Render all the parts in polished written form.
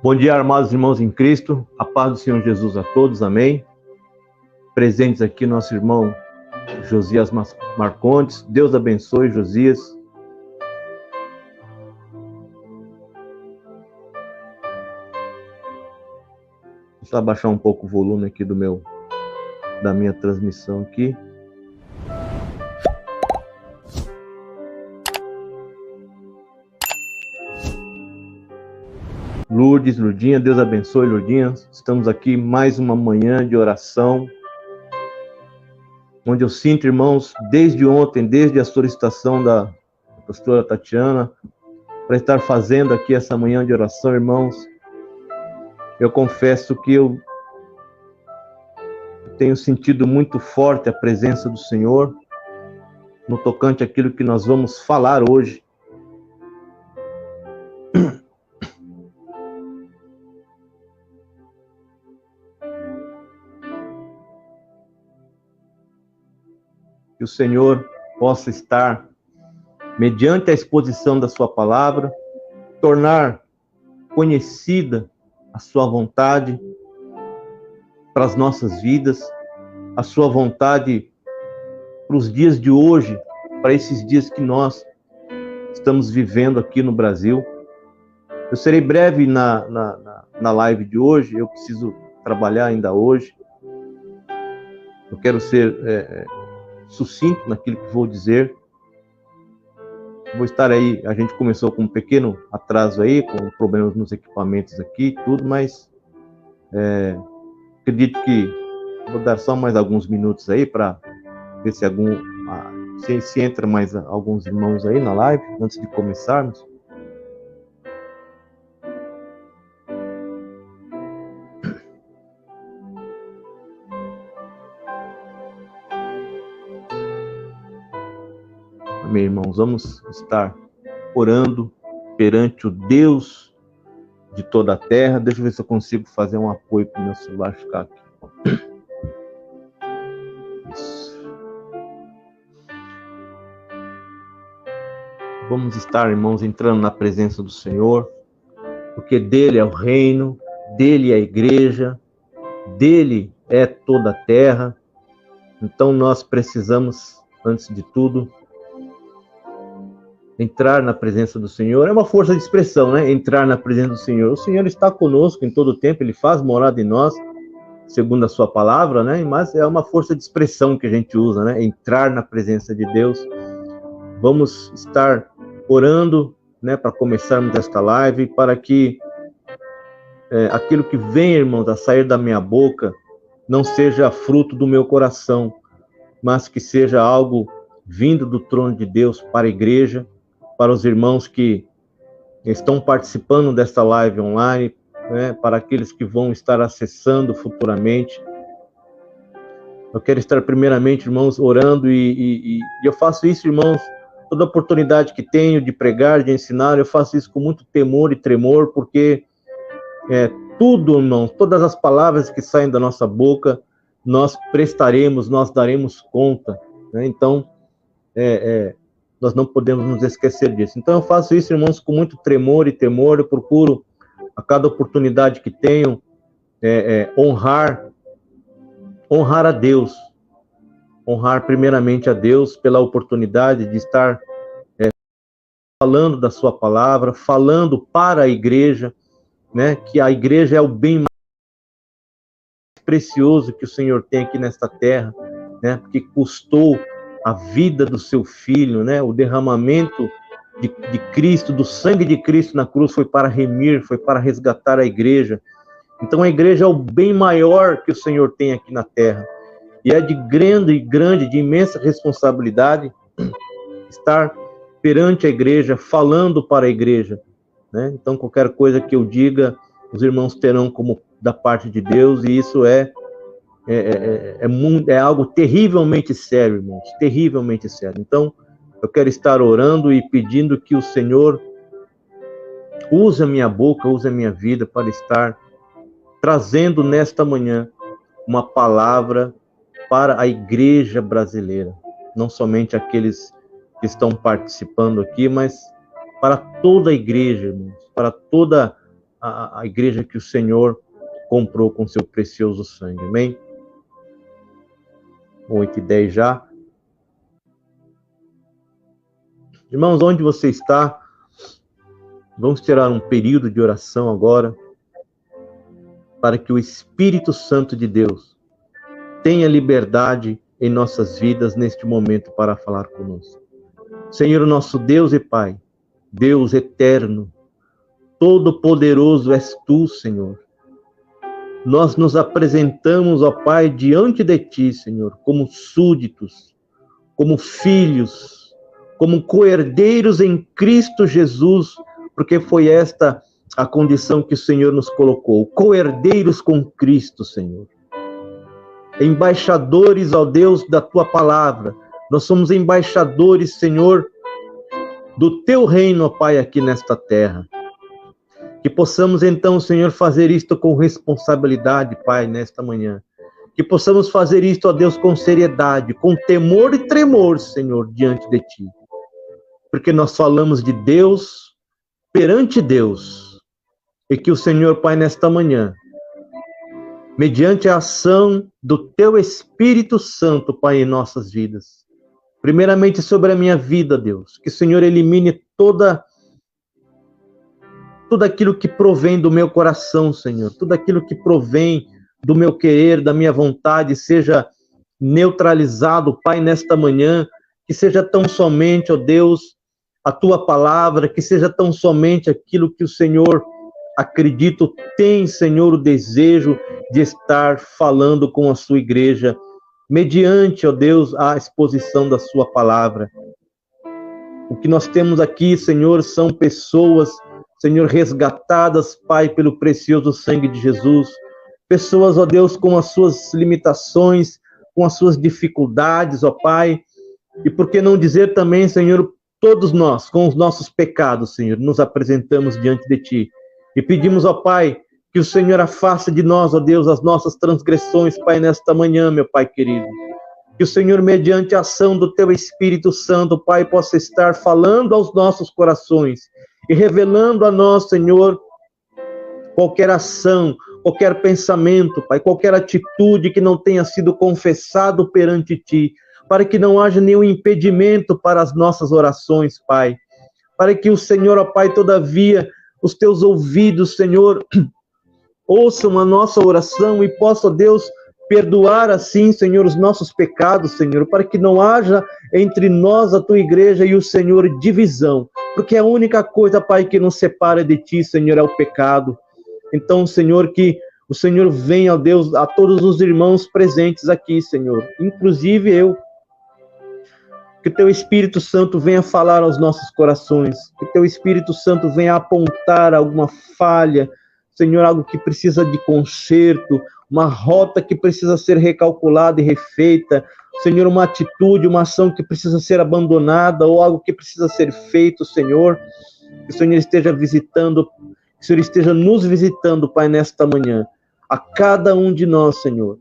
Bom dia, amados irmãos em Cristo, a paz do Senhor Jesus a todos, amém. Presentes aqui, nosso irmão Josias Marcondes, Deus abençoe, Josias. Deixa eu abaixar um pouco o volume aqui da minha transmissão aqui. Lourdes, Lourdinha, Deus abençoe, Lourdinha. Estamos aqui mais uma manhã de oração, onde eu sinto, irmãos, desde ontem, desde a solicitação da pastora Tatiana, para estar fazendo aqui essa manhã de oração, irmãos. Eu confesso que eu tenho sentido muito forte a presença do Senhor, no tocante àquilo que nós vamos falar hoje. Que o Senhor possa estar, mediante a exposição da sua palavra, tornar conhecida a sua vontade para as nossas vidas, a sua vontade para os dias de hoje, para esses dias que nós estamos vivendo aqui no Brasil. Eu serei breve na live de hoje, eu preciso trabalhar ainda hoje. Eu quero ser sucinto naquilo que vou dizer. Vou estar aí, a gente começou com um pequeno atraso aí, com problemas nos equipamentos aqui, tudo, mas acredito que vou dar só mais alguns minutos aí para ver se entra mais alguns irmãos aí na live, antes de começarmos. Meus irmãos, vamos estar orando perante o Deus de toda a terra. Deixa eu ver se eu consigo fazer um apoio para o meu celular ficar aqui. Isso. Vamos estar, irmãos, entrando na presença do Senhor, porque dele é o reino, dele é a igreja, dele é toda a terra. Então nós precisamos, antes de tudo, entrar na presença do Senhor. É uma força de expressão, né? Entrar na presença do Senhor. O Senhor está conosco em todo o tempo, Ele faz morada em nós, segundo a sua palavra, né? Mas é uma força de expressão que a gente usa, né? Entrar na presença de Deus. Vamos estar orando, né? Para começarmos esta live, para que aquilo que vem, irmãos, a sair da minha boca, não seja fruto do meu coração, mas que seja algo vindo do trono de Deus para a igreja, para os irmãos que estão participando desta live online, né, para aqueles que vão estar acessando futuramente. Eu quero estar primeiramente, irmãos, orando e eu faço isso, irmãos, toda oportunidade que tenho de pregar, de ensinar, eu faço isso com muito temor e tremor, porque tudo, irmãos, todas as palavras que saem da nossa boca, nós prestaremos, nós daremos conta, né? Então, nós não podemos nos esquecer disso. Então eu faço isso, irmãos, com muito tremor e temor. Eu procuro, a cada oportunidade que tenho, honrar a Deus. Honrar primeiramente a Deus pela oportunidade de estar falando da sua palavra, falando para a igreja, né, que a igreja é o bem mais precioso que o Senhor tem aqui nesta terra, né, porque custou a vida do seu filho, né? O derramamento de Cristo, do sangue de Cristo na cruz foi para remir, foi para resgatar a igreja. Então a igreja é o bem maior que o Senhor tem aqui na terra. E é de grande, de imensa responsabilidade estar perante a igreja, falando para a igreja, né? Então qualquer coisa que eu diga, os irmãos terão como da parte de Deus, e isso é é algo terrivelmente sério, irmãos, terrivelmente sério. Então, eu quero estar orando e pedindo que o Senhor use a minha boca, use a minha vida para estar trazendo nesta manhã uma palavra para a igreja brasileira. Não somente aqueles que estão participando aqui, mas para toda a igreja, irmãos, para toda a igreja que o Senhor comprou com seu precioso sangue. Amém? 8:10 já. Irmãos, onde você está? Vamos tirar um período de oração agora, para que o Espírito Santo de Deus tenha liberdade em nossas vidas neste momento para falar conosco. Senhor, nosso Deus e Pai, Deus eterno, todo-poderoso és Tu, Senhor. Nós nos apresentamos, ó Pai, diante de Ti, Senhor, como súditos, como filhos, como co-herdeiros em Cristo Jesus, porque foi esta a condição que o Senhor nos colocou, co-herdeiros com Cristo, Senhor. Embaixadores, ó Deus, da Tua palavra. Nós somos embaixadores, Senhor, do Teu reino, ó Pai, aqui nesta terra. Que possamos então, Senhor, fazer isto com responsabilidade, Pai, nesta manhã. Que possamos fazer isto, ó Deus, com seriedade, com temor e tremor, Senhor, diante de Ti. Porque nós falamos de Deus perante Deus. E que o Senhor, Pai, nesta manhã, mediante a ação do Teu Espírito Santo, Pai, em nossas vidas. Primeiramente sobre a minha vida, Deus. Que o Senhor elimine tudo aquilo que provém do meu coração, Senhor. Tudo aquilo que provém do meu querer, da minha vontade, seja neutralizado, Pai, nesta manhã. Que seja tão somente, ó Deus, a Tua palavra, que seja tão somente aquilo que o Senhor, acredito, tem, Senhor, o desejo de estar falando com a Sua igreja, mediante, ó Deus, a exposição da Sua palavra. O que nós temos aqui, Senhor, são pessoas, Senhor, resgatadas, Pai, pelo precioso sangue de Jesus. Pessoas, ó Deus, com as suas limitações, com as suas dificuldades, ó Pai. E por que não dizer também, Senhor, todos nós, com os nossos pecados, Senhor, nos apresentamos diante de Ti. E pedimos, ó Pai, que o Senhor afaste de nós, ó Deus, as nossas transgressões, Pai, nesta manhã, meu Pai querido. Que o Senhor, mediante a ação do Teu Espírito Santo, Pai, possa estar falando aos nossos corações e revelando a nós, Senhor, qualquer ação, qualquer pensamento, Pai, qualquer atitude que não tenha sido confessado perante Ti, para que não haja nenhum impedimento para as nossas orações, Pai. Para que o Senhor, ó Pai, todavia, os Teus ouvidos, Senhor, ouçam a nossa oração e possa, ó Deus, perdoar assim, Senhor, os nossos pecados, Senhor, para que não haja entre nós, a Tua igreja e o Senhor, divisão. Porque a única coisa, Pai, que nos separa de Ti, Senhor, é o pecado. Então, Senhor, que o Senhor venha, ó Deus, a todos os irmãos presentes aqui, Senhor, inclusive eu. Que o Teu Espírito Santo venha falar aos nossos corações. Que o Teu Espírito Santo venha apontar alguma falha, Senhor, algo que precisa de conserto, uma rota que precisa ser recalculada e refeita. Senhor, uma atitude, uma ação que precisa ser abandonada ou algo que precisa ser feito, Senhor. Que o Senhor esteja visitando, que o Senhor esteja nos visitando, Pai, nesta manhã. A cada um de nós, Senhor.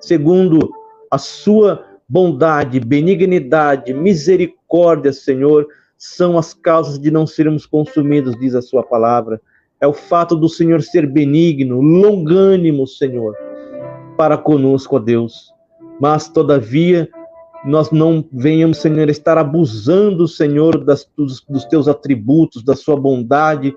Segundo a Sua bondade, benignidade, misericórdia, Senhor, são as causas de não sermos consumidos, diz a Sua palavra. É o fato do Senhor ser benigno, longânimo, Senhor, para conosco, ó Deus. Mas, todavia, nós não venhamos, Senhor, estar abusando, Senhor, dos Teus atributos, da Sua bondade.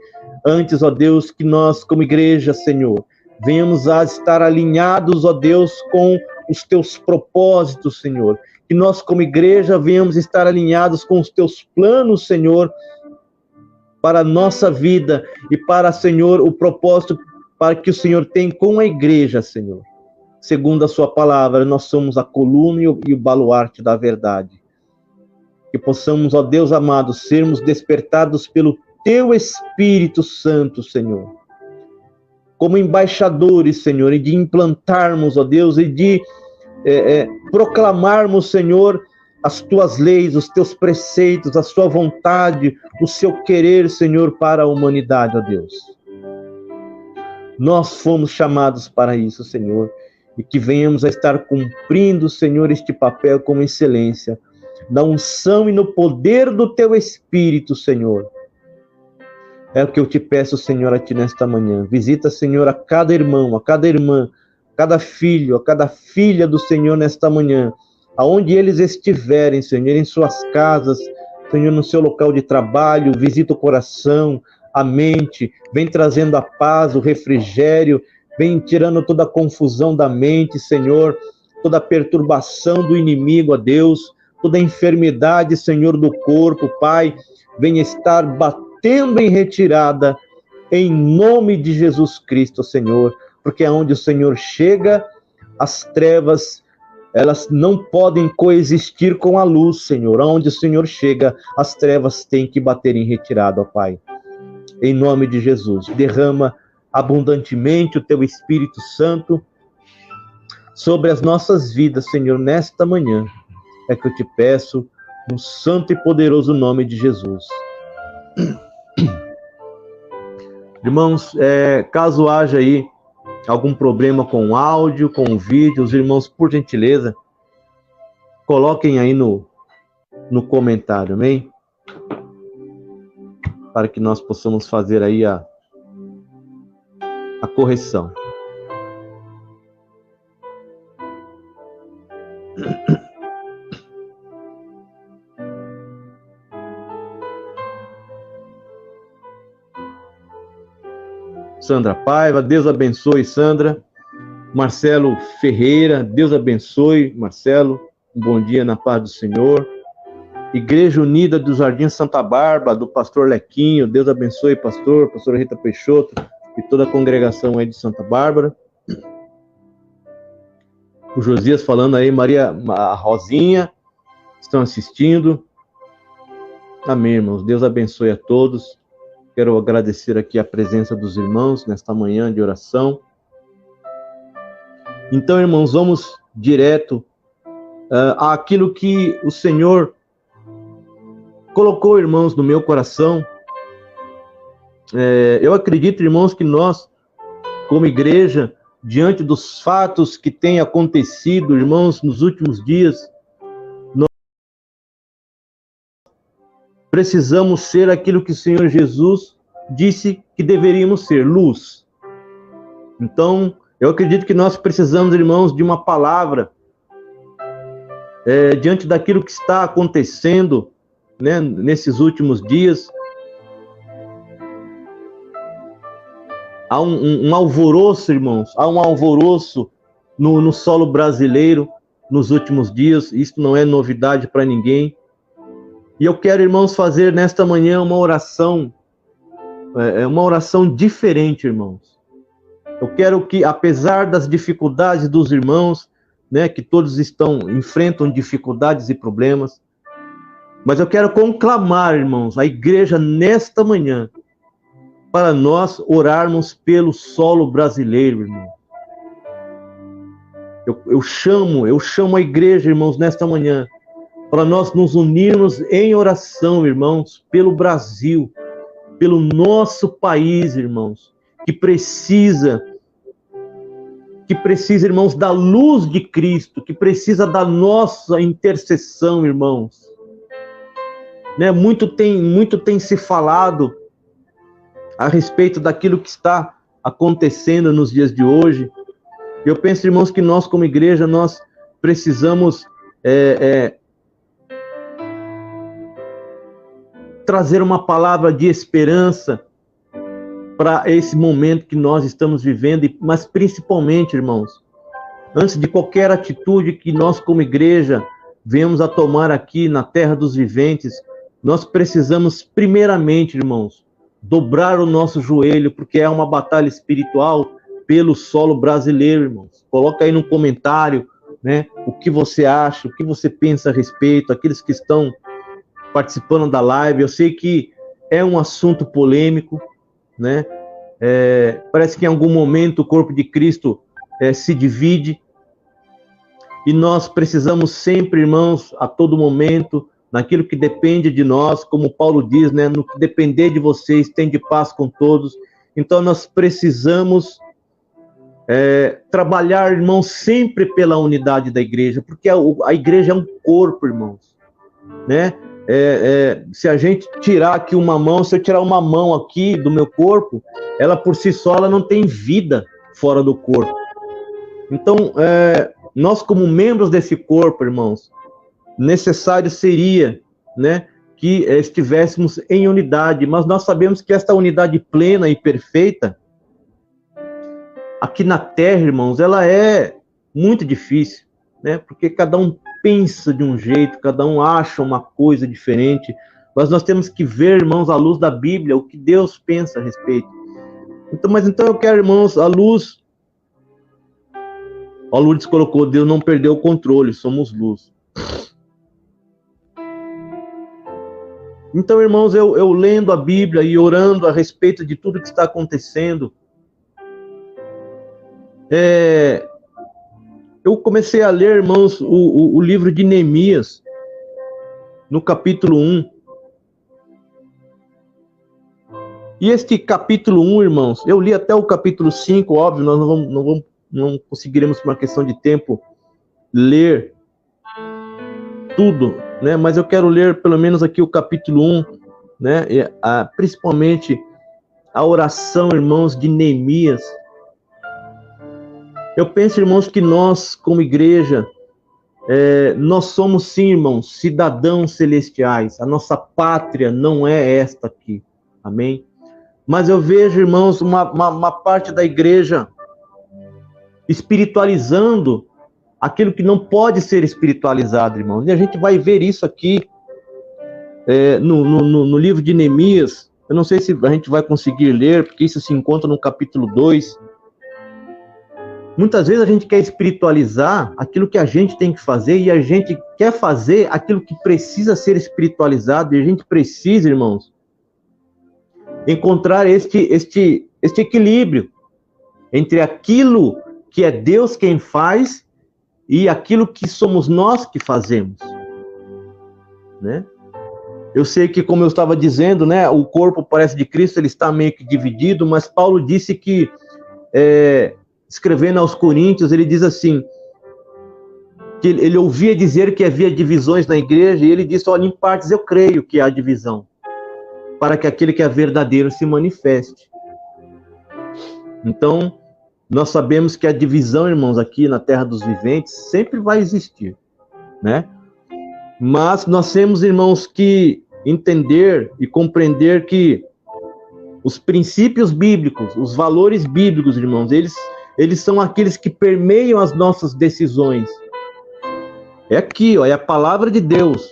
Antes, ó Deus, que nós, como igreja, Senhor, venhamos a estar alinhados, ó Deus, com os Teus propósitos, Senhor. Que nós, como igreja, venhamos estar alinhados com os Teus planos, Senhor, para a nossa vida e para, Senhor, o propósito para que o Senhor tem com a igreja, Senhor. Segundo a Sua palavra, nós somos a coluna e o baluarte da verdade. Que possamos, ó Deus amado, sermos despertados pelo Teu Espírito Santo, Senhor. como embaixadores, Senhor, e de implantarmos, ó Deus, e de proclamarmos, Senhor, as tuas leis, os teus preceitos, a sua vontade, o seu querer, Senhor, para a humanidade, ó Deus. Nós fomos chamados para isso, Senhor, e que venhamos a estar cumprindo, Senhor, este papel com excelência, na unção e no poder do teu Espírito, Senhor. É o que eu te peço, Senhor, a ti nesta manhã. Visita, Senhor, a cada irmão, a cada irmã, a cada filho, a cada filha do Senhor nesta manhã, aonde eles estiverem, Senhor, em suas casas, Senhor, no seu local de trabalho, visita o coração, a mente, vem trazendo a paz, o refrigério, vem tirando toda a confusão da mente, Senhor, toda a perturbação do inimigo, ó Deus, toda a enfermidade, Senhor, do corpo, Pai, vem estar batendo em retirada, em nome de Jesus Cristo, Senhor, porque aonde o Senhor chega, as trevas, elas não podem coexistir com a luz, Senhor. Aonde o Senhor chega, as trevas têm que bater em retirada, ó Pai. Em nome de Jesus, derrama abundantemente o teu Espírito Santo sobre as nossas vidas, Senhor, nesta manhã. É que eu te peço, no santo e poderoso nome de Jesus. Irmãos, caso haja aí algum problema com o áudio, com o vídeo, os irmãos, por gentileza, coloquem aí no comentário, amém? Para que nós possamos fazer aí a correção. Sandra Paiva, Deus abençoe, Sandra. Marcelo Ferreira, Deus abençoe, Marcelo. Um bom dia na paz do Senhor. Igreja Unida do Jardim Santa Bárbara, do pastor Lequinho, Deus abençoe, pastor, pastora Rita Peixoto e toda a congregação aí de Santa Bárbara. O Josias falando aí, a Rosinha, estão assistindo. Amém, irmãos. Deus abençoe a todos. Quero agradecer aqui a presença dos irmãos nesta manhã de oração. Então, irmãos, vamos direto àquilo que o Senhor colocou, irmãos, no meu coração. Eu acredito, irmãos, que nós, como igreja, diante dos fatos que têm acontecido, irmãos, nos últimos dias, nós precisamos ser aquilo que o Senhor Jesus disse que deveríamos ser, luz. Então, eu acredito que nós precisamos, irmãos, de uma palavra diante daquilo que está acontecendo, né, nesses últimos dias. Há um alvoroço, irmãos, há um alvoroço no solo brasileiro nos últimos dias. Isso não é novidade para ninguém. E eu quero, irmãos, fazer nesta manhã uma oração diferente, irmãos. Eu quero que, apesar das dificuldades dos irmãos, né, que todos enfrentam dificuldades e problemas, mas eu quero conclamar, irmãos, a igreja nesta manhã, para nós orarmos pelo solo brasileiro, irmão. Eu chamo a igreja, irmãos, nesta manhã, para nós nos unirmos em oração, irmãos, pelo Brasil, pelo nosso país, irmãos, que precisa, irmãos, da luz de Cristo, que precisa da nossa intercessão, irmãos. Né? Muito tem se falado a respeito daquilo que está acontecendo nos dias de hoje. Eu penso, irmãos, que nós, como igreja, nós precisamos trazer uma palavra de esperança para esse momento que nós estamos vivendo, mas principalmente, irmãos, antes de qualquer atitude que nós, como igreja, venhamos a tomar aqui na terra dos viventes, nós precisamos, primeiramente, irmãos, dobrar o nosso joelho, porque é uma batalha espiritual pelo solo brasileiro, irmãos. Coloca aí no comentário, né, o que você acha, o que você pensa a respeito, aqueles que estão participando da live. Eu sei que é um assunto polêmico, né? Parece que em algum momento o corpo de Cristo se divide, e nós precisamos sempre, irmãos, a todo momento, naquilo que depende de nós, como Paulo diz, né, no que depender de vocês, tende paz com todos. Então nós precisamos trabalhar, irmãos, sempre pela unidade da igreja, porque a igreja é um corpo, irmãos, né? Se a gente tirar aqui uma mão, se eu tirar uma mão aqui do meu corpo, ela por si só ela não tem vida fora do corpo. Então, nós como membros desse corpo, irmãos, necessário seria, né, que estivéssemos em unidade, mas nós sabemos que esta unidade plena e perfeita aqui na Terra, irmãos, ela é muito difícil, né? Porque cada um pensa de um jeito, cada um acha uma coisa diferente, mas nós temos que ver, irmãos, à luz da Bíblia, o que Deus pensa a respeito. Então eu quero, irmãos, à luz. O Lourdes colocou, Deus não perdeu o controle, somos luz. Então, irmãos, eu lendo a Bíblia e orando a respeito de tudo que está acontecendo, eu comecei a ler, irmãos, o livro de Neemias, no capítulo 1. E este capítulo 1, irmãos, eu li até o capítulo 5, óbvio, nós não conseguiremos, por uma questão de tempo, ler tudo, né? Mas eu quero ler pelo menos aqui o capítulo 1, né? Principalmente a oração, irmãos, de Neemias. Eu penso, irmãos, que nós, como igreja, nós somos, sim, irmãos, cidadãos celestiais. A nossa pátria não é esta aqui. Amém? Mas eu vejo, irmãos, uma parte da igreja espiritualizando aquilo que não pode ser espiritualizado, irmãos. E a gente vai ver isso aqui no livro de Neemias. Eu não sei se a gente vai conseguir ler, porque isso se encontra no capítulo 2. Muitas vezes a gente quer espiritualizar aquilo que a gente tem que fazer, e a gente quer fazer aquilo que precisa ser espiritualizado, e a gente precisa, irmãos, encontrar este equilíbrio entre aquilo que é Deus quem faz e aquilo que somos nós que fazemos, né? Eu sei que, como eu estava dizendo, né, o corpo parece de Cristo, ele está meio que dividido, mas Paulo disse que, escrevendo aos Coríntios, ele diz assim, que ele ouvia dizer que havia divisões na igreja, e ele disse, olha, em partes eu creio que há divisão, para que aquele que é verdadeiro se manifeste. Então, nós sabemos que a divisão, irmãos, aqui na terra dos viventes, sempre vai existir, né? Mas nós temos, irmãos, que entender e compreender que os princípios bíblicos, os valores bíblicos, irmãos, eles são aqueles que permeiam as nossas decisões. É aqui, ó, é a palavra de Deus.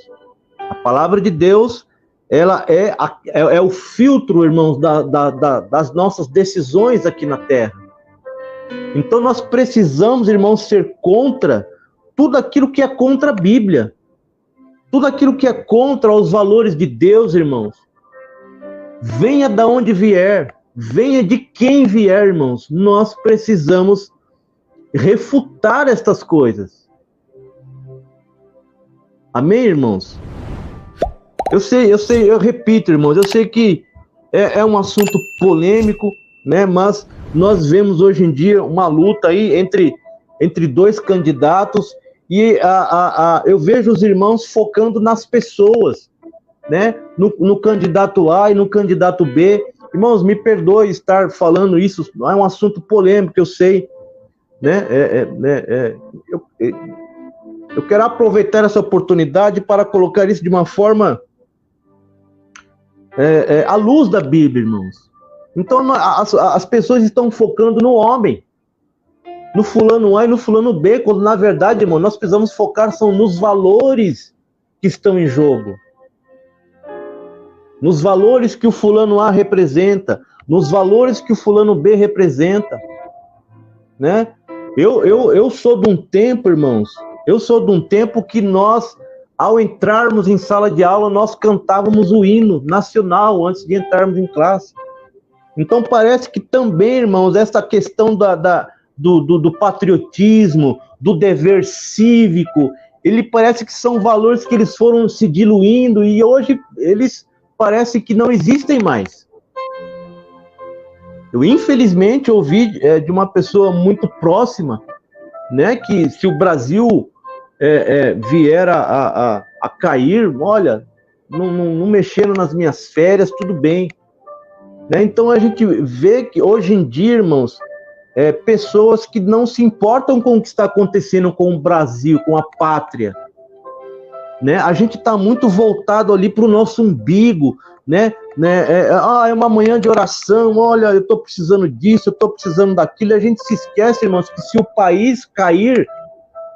A palavra de Deus, ela é o filtro, irmãos, das nossas decisões aqui na terra. Então nós precisamos, irmãos, ser contra tudo aquilo que é contra a Bíblia. Tudo aquilo que é contra os valores de Deus, irmãos. Venha de onde vier, venha de quem vier, irmãos. Nós precisamos refutar estas coisas. Amém, irmãos? Eu repito, irmãos, eu sei que é um assunto polêmico, né? Mas nós vemos hoje em dia uma luta aí entre dois candidatos, e eu vejo os irmãos focando nas pessoas, né? No candidato A e no candidato B. Irmãos, me perdoe estar falando isso, é um assunto polêmico, eu sei, né? Eu quero aproveitar essa oportunidade para colocar isso de uma forma à luz da Bíblia, irmãos. Então, as pessoas estão focando no homem, no fulano A e no fulano B, quando na verdade, irmão, nós precisamos focar nos valores que estão em jogo. Nos valores que o fulano A representa, nos valores que o fulano B representa, né? Eu sou de um tempo, irmãos, que nós, ao entrarmos em sala de aula, nós cantávamos o hino nacional antes de entrarmos em classe. Então parece que também, irmãos, essa questão do patriotismo, do dever cívico, ele parece que são valores que eles foram se diluindo e hoje eles parece que não existem mais. Eu infelizmente ouvi de uma pessoa muito próxima, né, que se o Brasil vier a cair, olha, não mexendo nas minhas férias, tudo bem. Né? Então a gente vê que hoje em dia, irmãos, pessoas que não se importam com o que está acontecendo com o Brasil, com a pátria. Né? A gente está muito voltado ali para o nosso umbigo, né? É uma manhã de oração, olha, eu estou precisando disso, eu estou precisando daquilo. E a gente se esquece, irmãos, que se o país cair,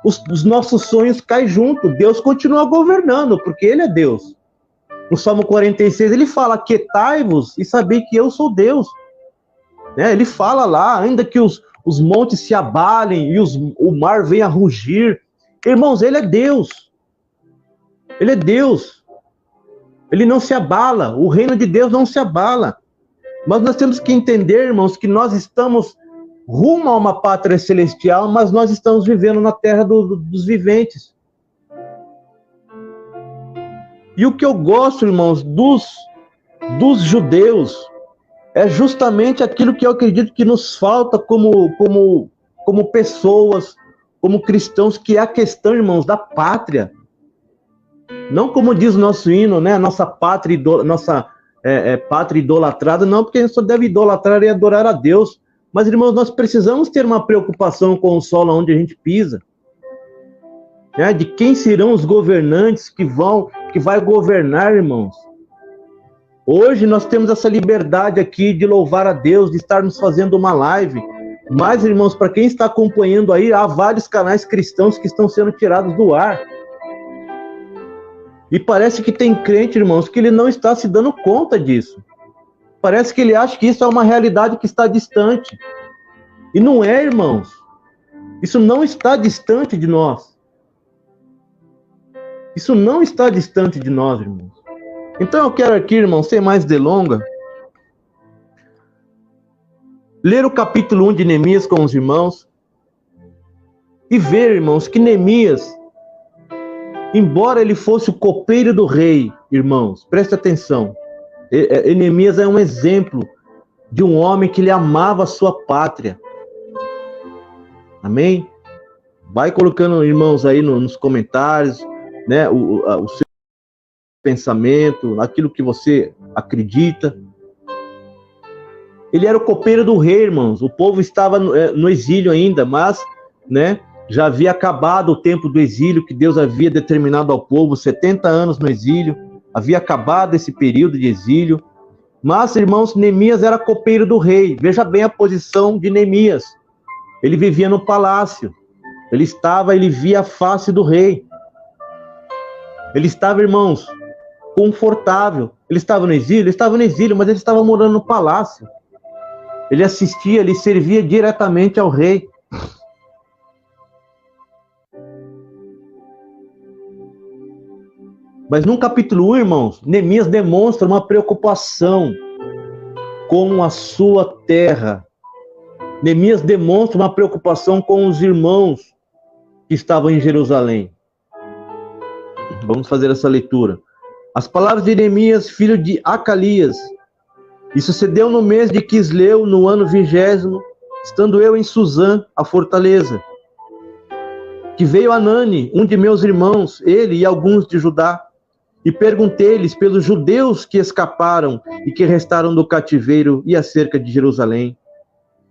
os nossos sonhos caem junto. Deus continua governando, porque Ele é Deus. No Salmo 46, ele fala, aquietai-vos e sabei que eu sou Deus. Né? Ele fala lá, ainda que os montes se abalem e o mar venha a rugir. Irmãos, Ele é Deus. Ele é Deus. Ele não se abala. O reino de Deus não se abala. Mas nós temos que entender, irmãos, que nós estamos rumo a uma pátria celestial, mas nós estamos vivendo na terra dos viventes. E o que eu gosto, irmãos, dos judeus, é justamente aquilo que eu acredito que nos falta como pessoas, como cristãos, que é a questão, irmãos, da pátria. Não como diz o nosso hino, né? Nossa pátria idolatrada, não, porque a gente só deve idolatrar e adorar a Deus. Mas, irmãos, nós precisamos ter uma preocupação com o solo onde a gente pisa. Né? De quem serão os governantes que vai governar, irmãos. Hoje nós temos essa liberdade aqui de louvar a Deus, de estarmos fazendo uma live. Mas, irmãos, para quem está acompanhando aí, há vários canais cristãos que estão sendo tirados do ar. E parece que tem crente, irmãos, que ele não está se dando conta disso. Parece que ele acha que isso é uma realidade que está distante. E não é, irmãos. Isso não está distante de nós. Isso não está distante de nós, irmãos. Então eu quero aqui, irmãos, sem mais delonga, ler o capítulo 1 de Neemias com os irmãos e ver, irmãos, que Neemias, embora ele fosse o copeiro do rei, irmãos, preste atenção, Neemias é um exemplo de um homem que ele amava a sua pátria. Amém? Vai colocando, irmãos, aí nos comentários, né, o seu pensamento, aquilo que você acredita. Ele era o copeiro do rei, irmãos. O povo estava no exílio ainda, mas, né, já havia acabado o tempo do exílio que Deus havia determinado ao povo, 70 anos no exílio, havia acabado esse período de exílio. Mas, irmãos, Neemias era copeiro do rei. Veja bem a posição de Neemias. Ele vivia no palácio. Ele via a face do rei. Ele estava, irmãos, confortável. Ele estava no exílio, mas ele estava morando no palácio. Ele assistia, ele servia diretamente ao rei. Mas no capítulo 1, irmãos, Neemias demonstra uma preocupação com a sua terra. Neemias demonstra uma preocupação com os irmãos que estavam em Jerusalém. Vamos fazer essa leitura. As palavras de Neemias, filho de Acalias. E sucedeu no mês de Quisleu, no ano 20º, estando eu em Suzã, a fortaleza, que veio Anani, um de meus irmãos, ele e alguns de Judá, e perguntei-lhes pelos judeus que escaparam e que restaram do cativeiro e acerca de Jerusalém.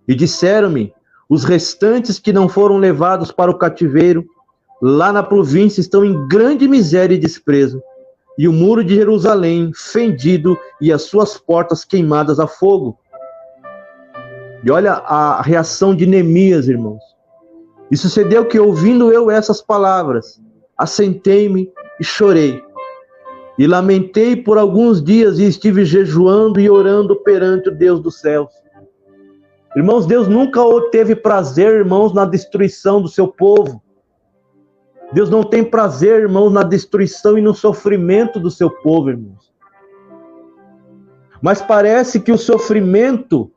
E disseram-me, os restantes que não foram levados para o cativeiro, lá na província estão em grande miséria e desprezo, e o muro de Jerusalém fendido e as suas portas queimadas a fogo. E olha a reação de Neemias, irmãos. E sucedeu que, ouvindo eu essas palavras, assentei-me e chorei. E lamentei por alguns dias e estive jejuando e orando perante o Deus dos céus. Irmãos, Deus nunca teve prazer, irmãos, na destruição do seu povo. Deus não tem prazer, irmãos, na destruição e no sofrimento do seu povo, irmãos. Mas parece que o sofrimento,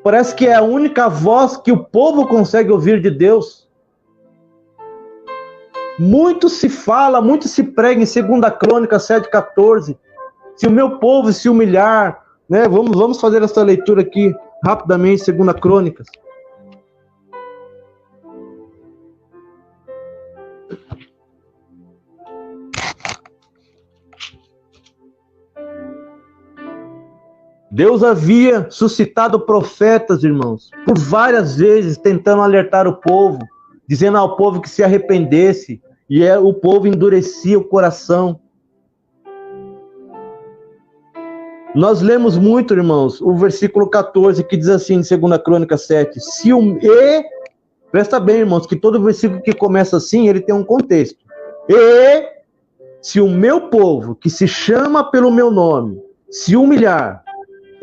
parece que é a única voz que o povo consegue ouvir de Deus. Muito se fala, muito se prega em 2 Crônicas 7,14. Se o meu povo se humilhar, né? Vamos fazer essa leitura aqui rapidamente, 2 Crônicas. Deus havia suscitado profetas, irmãos, por várias vezes, tentando alertar o povo, dizendo ao povo que se arrependesse, e o povo endurecia o coração. Nós lemos muito, irmãos, o versículo 14, que diz assim, em 2 Crônica 7, presta bem, irmãos, que todo versículo que começa assim, ele tem um contexto. E se o meu povo, que se chama pelo meu nome, se humilhar,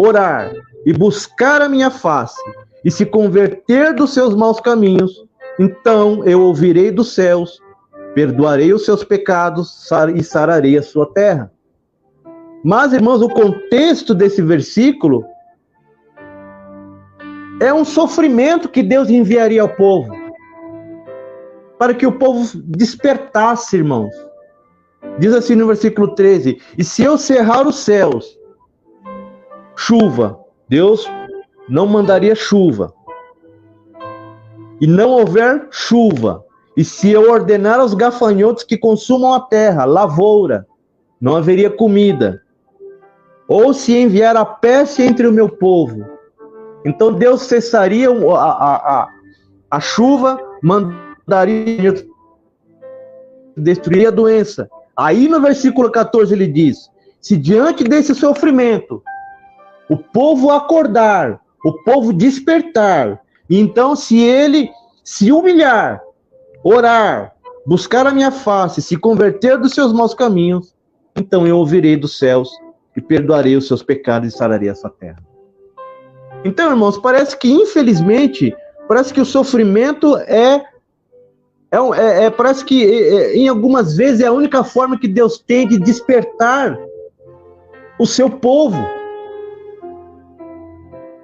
orar e buscar a minha face, e se converter dos seus maus caminhos, então eu ouvirei dos céus, perdoarei os seus pecados e sararei a sua terra. Mas, irmãos, o contexto desse versículo é um sofrimento que Deus enviaria ao povo, para que o povo despertasse, irmãos. Diz assim no versículo 13, e se eu cerrar os céus, chuva, Deus não mandaria chuva, e não houver chuva, e se eu ordenar aos gafanhotos que consumam a terra, lavoura, não haveria comida, ou se enviar a peste entre o meu povo, então Deus cessaria a chuva, mandaria, destruiria a doença. Aí no versículo 14 ele diz, se diante desse sofrimento, o povo acordar, o povo despertar, então se ele se humilhar, orar, buscar a minha face, se converter dos seus maus caminhos, então eu ouvirei dos céus e perdoarei os seus pecados e sararei essa terra. Então, irmãos, parece que, infelizmente, parece que o sofrimento parece que em algumas vezes é a única forma que Deus tem de despertar o seu povo.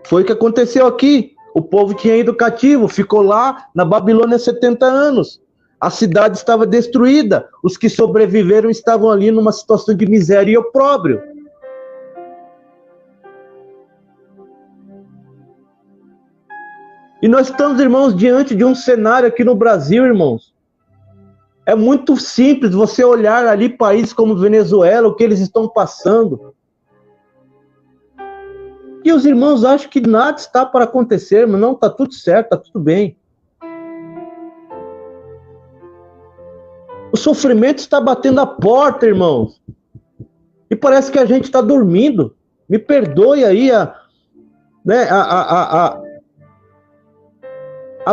Foi o que aconteceu aqui. O povo tinha ido cativo, ficou lá na Babilônia 70 anos. A cidade estava destruída. Os que sobreviveram estavam ali numa situação de miséria e opróbrio. E nós estamos, irmãos, diante de um cenário aqui no Brasil, irmãos. É muito simples você olhar ali países como Venezuela, o que eles estão passando. E os irmãos acham que nada está para acontecer, mas não, está tudo certo, está tudo bem. O sofrimento está batendo a porta, irmãos. E parece que a gente está dormindo. Me perdoe aí a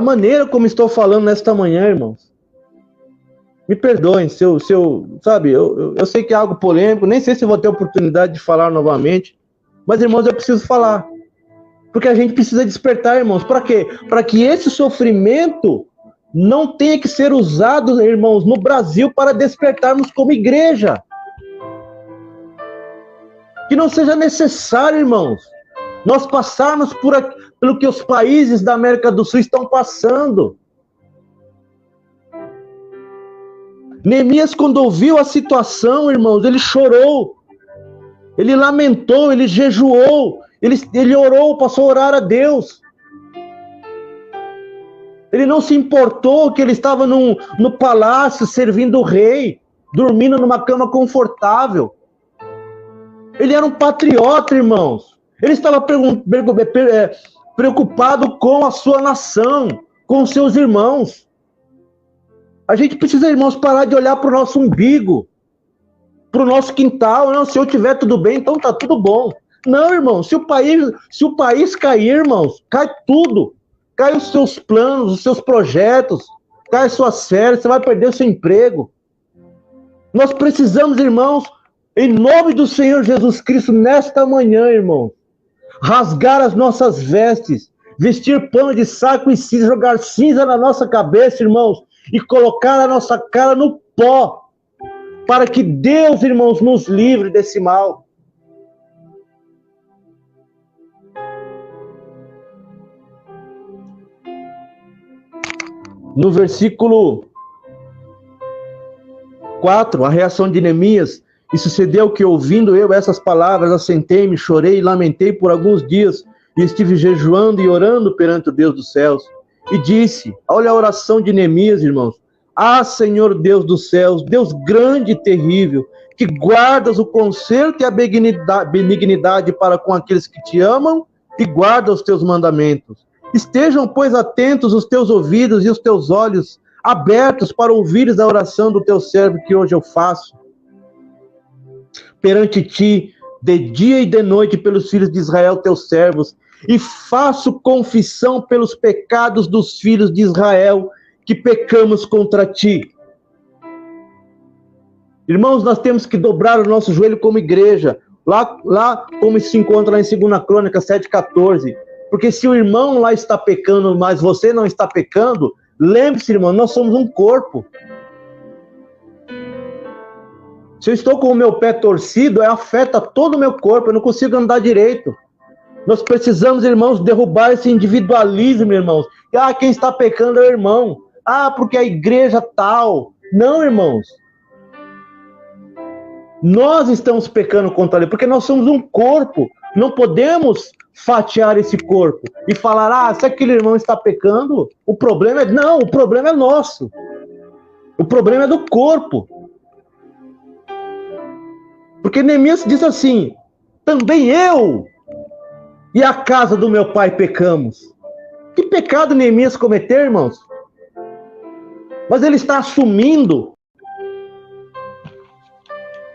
maneira como estou falando nesta manhã, irmãos. Me perdoem se eu sei que é algo polêmico, nem sei se vou ter oportunidade de falar novamente. Mas, irmãos, eu preciso falar. Porque a gente precisa despertar, irmãos. Para quê? Para que esse sofrimento não tenha que ser usado, irmãos, no Brasil para despertarmos como igreja. Que não seja necessário, irmãos, nós passarmos pelo que os países da América do Sul estão passando. Neemias, quando ouviu a situação, irmãos, ele chorou. Ele lamentou, ele jejuou, ele orou, passou a orar a Deus. Ele não se importou que ele estava no palácio servindo o rei, dormindo numa cama confortável. Ele era um patriota, irmãos. Ele estava preocupado com a sua nação, com os seus irmãos. A gente precisa, irmãos, parar de olhar para o nosso umbigo, para o nosso quintal. Não, se eu tiver tudo bem, então tá tudo bom. Não, irmão, se o país cair, irmãos, cai tudo. Cai os seus planos, os seus projetos, cai as suas férias, você vai perder o seu emprego. Nós precisamos, irmãos, em nome do Senhor Jesus Cristo, nesta manhã, irmãos, rasgar as nossas vestes, vestir pano de saco e cinza, jogar cinza na nossa cabeça, irmãos, e colocar a nossa cara no pó, para que Deus, irmãos, nos livre desse mal. No versículo 4, a reação de Neemias: e sucedeu que, ouvindo eu essas palavras, assentei-me, chorei e lamentei por alguns dias, e estive jejuando e orando perante o Deus dos céus. E disse, olha a oração de Neemias, irmãos: ah, Senhor Deus dos céus, Deus grande e terrível, que guardas o conserto e a benignidade para com aqueles que te amam e guardam os teus mandamentos. Estejam, pois, atentos os teus ouvidos e os teus olhos abertos para ouvires a oração do teu servo que hoje eu faço perante ti, de dia e de noite, pelos filhos de Israel, teus servos, e faço confissão pelos pecados dos filhos de Israel, que pecamos contra ti. Irmãos, nós temos que dobrar o nosso joelho como igreja, lá como se encontra lá em 2 Crônicas 7,14, porque se o irmão lá está pecando, mas você não está pecando, lembre-se, irmão, nós somos um corpo. Se eu estou com o meu pé torcido, afeta todo o meu corpo, eu não consigo andar direito. Nós precisamos, irmãos, derrubar esse individualismo, irmãos. Ah, quem está pecando é o irmão. Ah, porque a igreja tal. Não, irmãos. Nós estamos pecando contra ele, porque nós somos um corpo. Não podemos fatiar esse corpo e falar, ah, se aquele irmão está pecando, o problema é... Não, o problema é nosso. O problema é do corpo. Porque Neemias diz assim, também eu e a casa do meu pai pecamos. Que pecado Neemias cometeu, irmãos? Mas ele está assumindo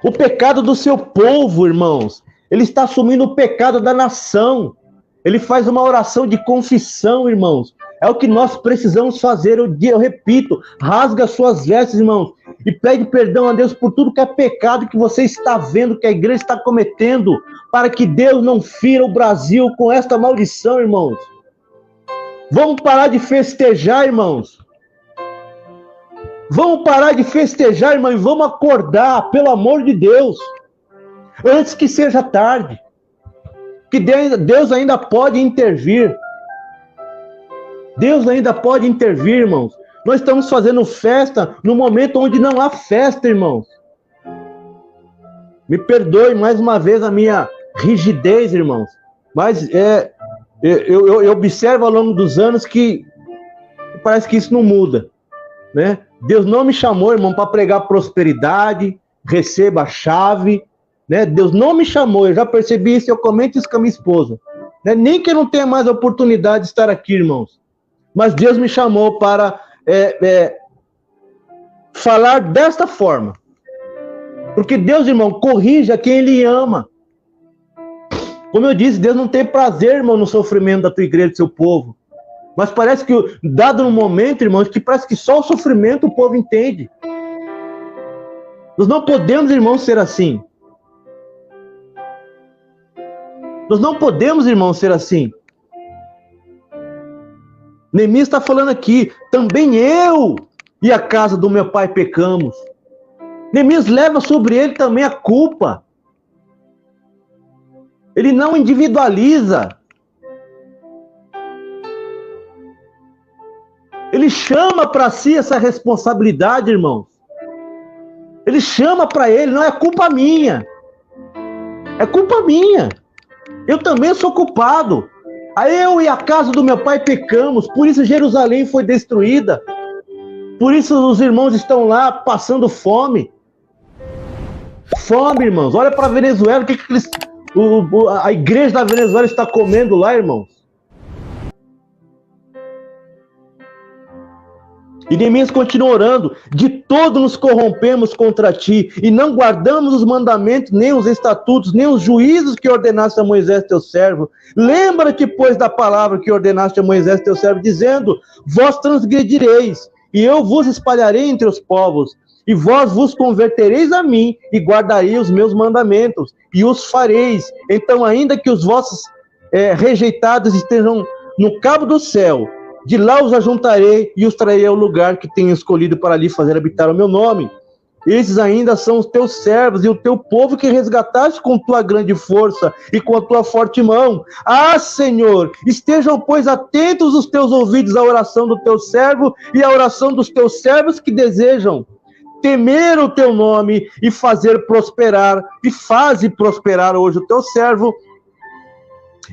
o pecado do seu povo, irmãos. Ele está assumindo o pecado da nação. Ele faz uma oração de confissão, irmãos. É o que nós precisamos fazer. Eu repito, rasga suas vestes, irmãos, e pede perdão a Deus por tudo que é pecado que você está vendo, que a igreja está cometendo, para que Deus não fira o Brasil com esta maldição, irmãos. Vamos parar de festejar, irmãos. Vamos parar de festejar, irmão, e vamos acordar, pelo amor de Deus, antes que seja tarde. Que Deus ainda pode intervir. Deus ainda pode intervir, irmãos. Nós estamos fazendo festa no momento onde não há festa, irmãos. Me perdoe mais uma vez a minha rigidez, irmãos. Mas eu observo ao longo dos anos que parece que isso não muda, né? Deus não me chamou, irmão, para pregar prosperidade, receba a chave, né? Deus não me chamou, eu já percebi isso, eu comento isso com a minha esposa, né? Nem que eu não tenha mais oportunidade de estar aqui, irmãos. Mas Deus me chamou para falar desta forma. Porque Deus, irmão, corrige a quem Ele ama. Como eu disse, Deus não tem prazer, irmão, no sofrimento da tua igreja, do seu povo. Mas parece que, dado um momento, irmãos, que parece que só o sofrimento o povo entende. Nós não podemos, irmãos, ser assim. Nós não podemos, irmãos, ser assim. Neemias está falando aqui, também eu e a casa do meu pai pecamos. Neemias leva sobre ele também a culpa. Ele não individualiza. Ele chama para si essa responsabilidade, irmãos. Ele chama para ele, não é culpa minha. É culpa minha. Eu também sou culpado. Eu e a casa do meu pai pecamos, por isso Jerusalém foi destruída. Por isso os irmãos estão lá passando fome. Fome, irmãos. Olha para a Venezuela, o que a igreja da Venezuela está comendo lá, irmãos. E Neemias continua orando, de todo nos corrompemos contra ti, e não guardamos os mandamentos, nem os estatutos, nem os juízos que ordenaste a Moisés teu servo. Lembra-te, pois, da palavra que ordenaste a Moisés teu servo, dizendo, vós transgredireis, e eu vos espalharei entre os povos, e vós vos convertereis a mim, e guardareis os meus mandamentos, e os fareis. Então, ainda que os vossos rejeitados estejam no cabo do céu, de lá os ajuntarei e os trarei ao lugar que tenho escolhido para ali fazer habitar o meu nome. Esses ainda são os teus servos e o teu povo que resgataste com tua grande força e com a tua forte mão. Ah, Senhor, estejam, pois, atentos os teus ouvidos à oração do teu servo e à oração dos teus servos que desejam temer o teu nome e fazer prosperar, e faze prosperar hoje o teu servo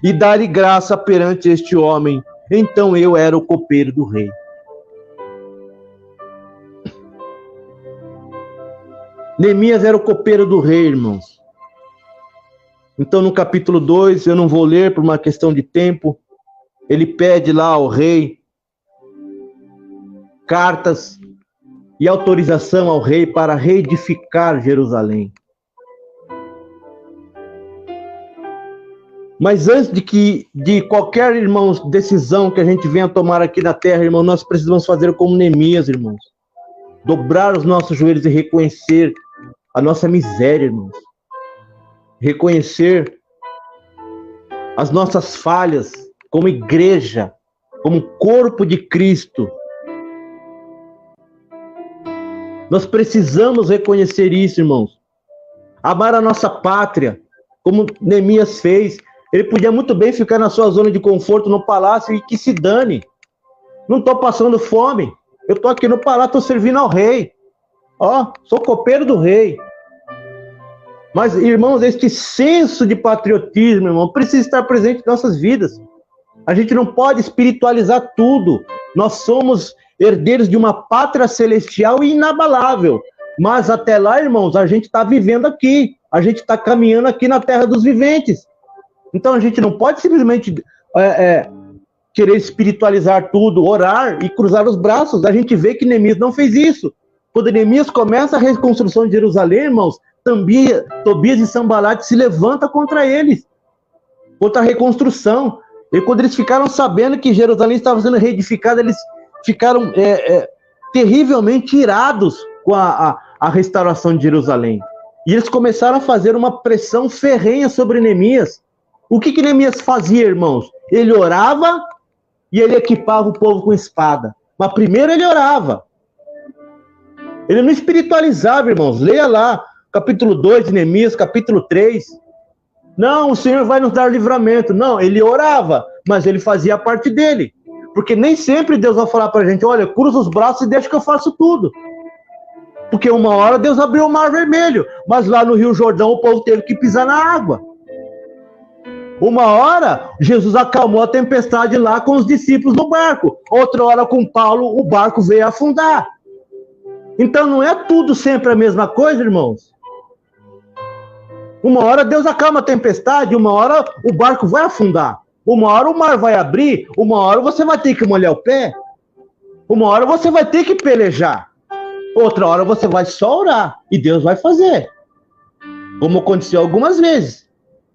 e dar-lhe graça perante este homem. Então eu era o copeiro do rei. Neemias era o copeiro do rei, irmãos. Então, no capítulo 2, eu não vou ler por uma questão de tempo, ele pede lá ao rei cartas e autorização ao rei para reedificar Jerusalém. Mas antes de qualquer, irmãos, decisão que a gente venha tomar aqui na terra, irmão, nós precisamos fazer como Neemias, irmãos. Dobrar os nossos joelhos e reconhecer a nossa miséria, irmãos. Reconhecer as nossas falhas como igreja, como corpo de Cristo. Nós precisamos reconhecer isso, irmãos. Amar a nossa pátria, como Neemias fez. Ele podia muito bem ficar na sua zona de conforto no palácio e que se dane. Não estou passando fome. Eu estou aqui no palácio, estou servindo ao rei. Ó, sou copeiro do rei. Mas, irmãos, este senso de patriotismo, irmão, precisa estar presente em nossas vidas. A gente não pode espiritualizar tudo. Nós somos herdeiros de uma pátria celestial e inabalável. Mas até lá, irmãos, a gente está vivendo aqui. A gente está caminhando aqui na terra dos viventes. Então a gente não pode simplesmente querer espiritualizar tudo, orar e cruzar os braços. A gente vê que Neemias não fez isso. Quando Neemias começa a reconstrução de Jerusalém, irmãos, Tobias e Sambalate se levantam contra eles, contra a reconstrução. E quando eles ficaram sabendo que Jerusalém estava sendo reedificada, eles ficaram terrivelmente irados com a restauração de Jerusalém. E eles começaram a fazer uma pressão ferrenha sobre Neemias. O que Neemias fazia, irmãos? Ele orava e ele equipava o povo com espada. Mas primeiro ele orava. Ele não espiritualizava, irmãos. Leia lá, capítulo 2 de Neemias, capítulo 3. Não, o Senhor vai nos dar livramento. Não, ele orava, mas ele fazia a parte dele. Porque nem sempre Deus vai falar pra gente, olha, cruza os braços e deixa que eu faço tudo. Porque uma hora Deus abriu o Mar Vermelho, mas lá no Rio Jordão o povo teve que pisar na água. Uma hora, Jesus acalmou a tempestade lá com os discípulos no barco. Outra hora, com Paulo, o barco veio afundar. Então, não é tudo sempre a mesma coisa, irmãos. Uma hora, Deus acalma a tempestade, uma hora, o barco vai afundar. Uma hora, o mar vai abrir, uma hora, você vai ter que molhar o pé. Uma hora, você vai ter que pelejar. Outra hora, você vai só orar, e Deus vai fazer. Como aconteceu algumas vezes.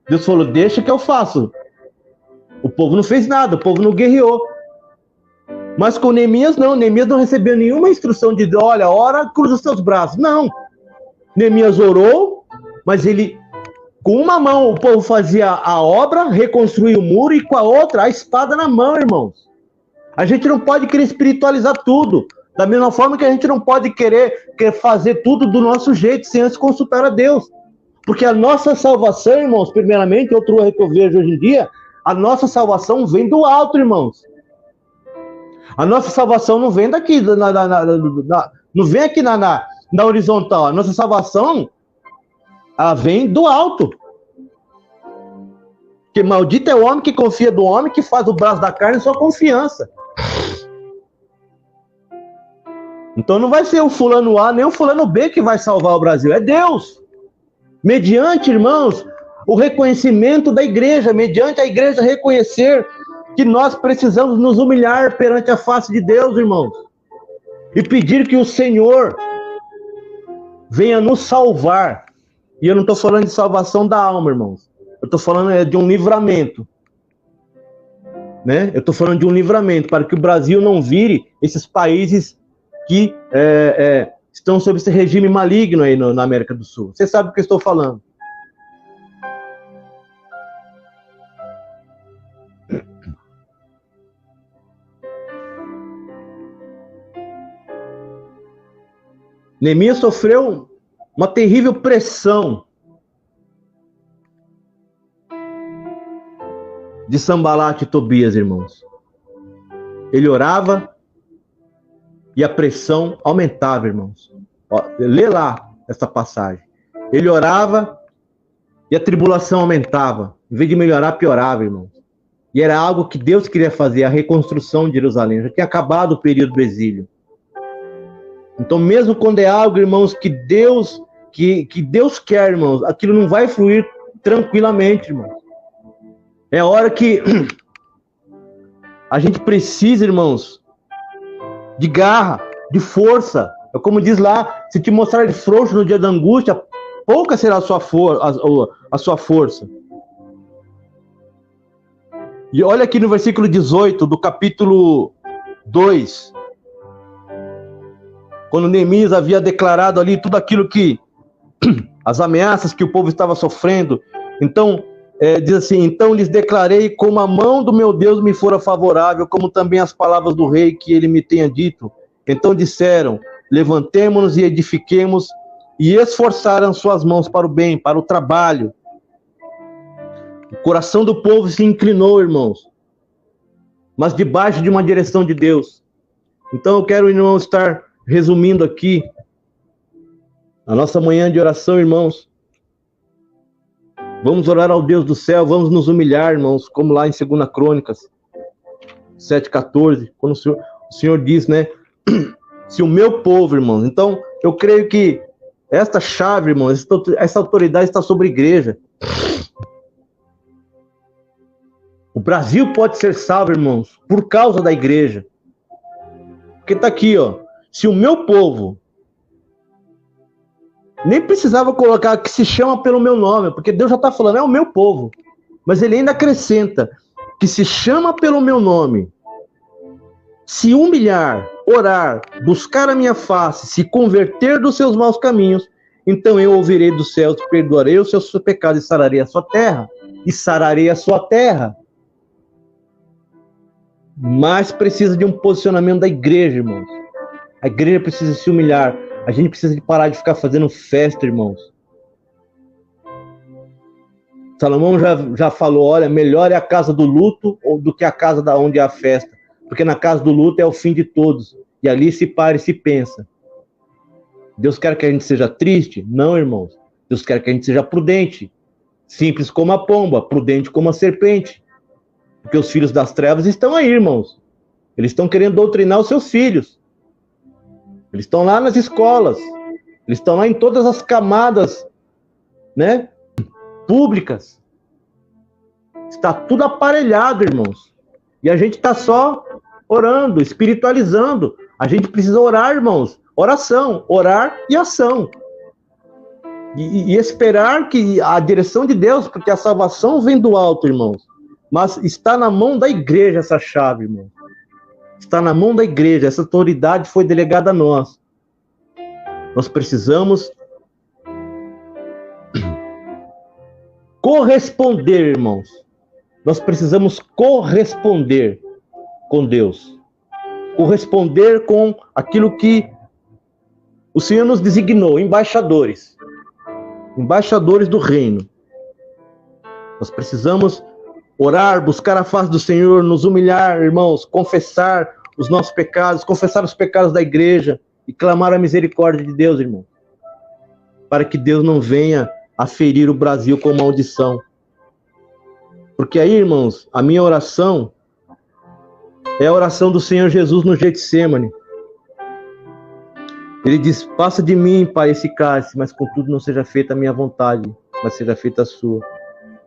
Deus falou, deixa que eu faço. O povo não fez nada, o povo não guerreou. Mas com Neemias não recebeu nenhuma instrução de, olha, ora, cruza os seus braços. Não. Neemias orou, mas ele, com uma mão, o povo fazia a obra, reconstruía o muro, e com a outra, a espada na mão, irmãos. A gente não pode querer espiritualizar tudo. Da mesma forma que a gente não pode querer fazer tudo do nosso jeito, sem antes consultar a Deus. Porque a nossa salvação, irmãos, primeiramente, outro erro que eu vejo hoje em dia, a nossa salvação vem do alto, irmãos. A nossa salvação não vem daqui, não vem aqui na horizontal. A nossa salvação, ela vem do alto. Porque maldito é o homem que confia do homem, que faz o braço da carne sua confiança. Então não vai ser o fulano A nem o fulano B que vai salvar o Brasil, é Deus. Mediante, irmãos, o reconhecimento da igreja, mediante a igreja reconhecer que nós precisamos nos humilhar perante a face de Deus, irmãos, e pedir que o Senhor venha nos salvar. E eu não estou falando de salvação da alma, irmãos. Eu estou falando de um livramento. Né? Eu estou falando de um livramento, para que o Brasil não vire esses países que estão sob esse regime maligno aí na América do Sul. Você sabe o que eu estou falando. Neemias sofreu uma terrível pressão de Sanbalate e Tobias, irmãos. Ele orava e a pressão aumentava, irmãos. Ó, lê lá essa passagem. Ele orava e a tribulação aumentava. Em vez de melhorar, piorava, irmãos. E era algo que Deus queria fazer, a reconstrução de Jerusalém. Já tinha acabado o período do exílio. Então, mesmo quando é algo, irmãos, que Deus quer, irmãos, aquilo não vai fluir tranquilamente, irmãos. É hora que a gente precisa, irmãos, de garra, de força. É como diz lá, se te mostrar frouxo no dia da angústia, pouca será a sua força. E olha aqui no versículo 18 do capítulo 2. Quando Neemias havia declarado ali tudo aquilo que as ameaças que o povo estava sofrendo. Então, diz assim, então lhes declarei como a mão do meu Deus me fora favorável, como também as palavras do rei que ele me tenha dito. Então disseram, levantemo-nos e edifiquemos, e esforçaram suas mãos para o bem, para o trabalho. O coração do povo se inclinou, irmãos, mas debaixo de uma direção de Deus. Então eu quero, irmão, estar resumindo aqui a nossa manhã de oração, irmãos. Vamos orar ao Deus do céu, vamos nos humilhar, irmãos, como lá em 2 Crônicas 7,14, quando o Senhor diz, né, se o meu povo, irmãos, então eu creio que esta chave, irmãos, essa autoridade está sobre a igreja. O Brasil pode ser salvo, irmãos, por causa da igreja. Porque está aqui, ó, se o meu povo, nem precisava colocar que se chama pelo meu nome, porque Deus já está falando, é o meu povo. Mas ele ainda acrescenta que se chama pelo meu nome, se humilhar, orar, buscar a minha face, se converter dos seus maus caminhos, então eu ouvirei dos céus, perdoarei os seus pecados e sararei a sua terra. E sararei a sua terra. Mas precisa de um posicionamento da igreja, irmãos. A igreja precisa se humilhar. A gente precisa de parar de ficar fazendo festa, irmãos. Salomão já falou, olha, melhor é a casa do luto do que a casa da onde há a festa. Porque na casa do luto é o fim de todos. E ali se para e se pensa. Deus quer que a gente seja triste? Não, irmãos. Deus quer que a gente seja prudente. Simples como a pomba, prudente como a serpente. Porque os filhos das trevas estão aí, irmãos. Eles estão querendo doutrinar os seus filhos. Eles estão lá nas escolas. Eles estão lá em todas as camadas, né, públicas. Está tudo aparelhado, irmãos. E a gente está só orando, espiritualizando. A gente precisa orar, irmãos. Oração, orar e ação. E esperar que a direção de Deus, porque a salvação vem do alto, irmãos. Mas está na mão da igreja essa chave, irmão. Está na mão da igreja. Essa autoridade foi delegada a nós. Nós precisamos corresponder, irmãos. Nós precisamos corresponder com Deus. Corresponder com aquilo que o Senhor nos designou, embaixadores. Embaixadores do reino. Nós precisamos orar, buscar a face do Senhor, nos humilhar, irmãos, confessar os nossos pecados, confessar os pecados da igreja e clamar a misericórdia de Deus, irmão. Para que Deus não venha a ferir o Brasil com maldição. Porque aí, irmãos, a minha oração é a oração do Senhor Jesus no Getsêmani. Ele diz, passa de mim, Pai, esse cálice, mas contudo não seja feita a minha vontade, mas seja feita a sua.